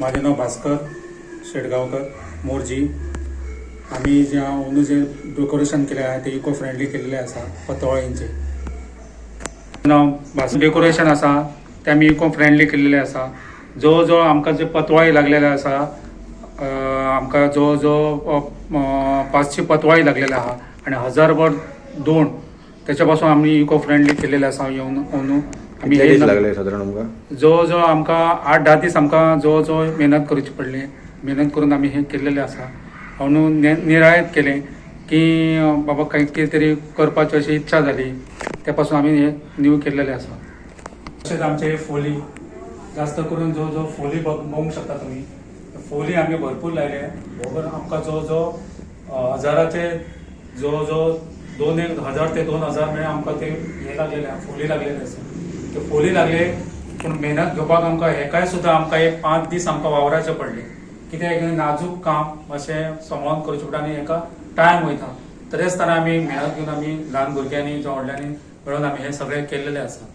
माझे नाव भास्कर शेटगावकर मोरजी. आम्ही जे डेकोरेशन केले आहे ते इको फ्रेंडली केलेले असा. पतवाळींचे नाव भास्कर डेकोरेशन असा ते आम्ही इको फ्रेंडली केलेले असा. जवळ जवळ आमकां जे पतवाळी लागलेले असा आमकां जवळ जवळ 500 पतवाळी लागलेले आहा आणि 1000 दोन त्याच्यापासून आम्ही इको फ्रेंडली केलेले असा. येऊन आम्ही हे लागले साधारण आमकां जवळ आमकां 8-10 दीस आमकां जवळ मेहनत करची पडली. मेहनत करून आम्ही हे केलेले असा. म्हणून निरायत केले की बाबा काही तरी करपाची अशी इच्छा झाली. त्यापासून आम्ही हे न्यू केलेले असा. तसेच आमचे फोली जास्त करून जवळ फोली बघू शकता तुम्ही. फोली आम्ही भरपूर लायले. आमकां जवळ 1000चे जवळ 1000 ते 2000 मेळ्या आमकां ते हे लागलेले फोली लागलेले आसा. ते फोली लागले पूण मेहनत घेवपाक आमकां हेकाय सुद्दां आमकां एक 5 दीस आमकां वावराचे पडले. कित्याक नाजूक काम अशें सांबाळून करचें पडटा आनी हेका टायम वयता. तरी आसतना आमी मेहनत घेवन आमी ल्हान भुरग्यांनी जावं व्हडल्यांनी मेळून आमी हे सगळे केल्लेले आसा.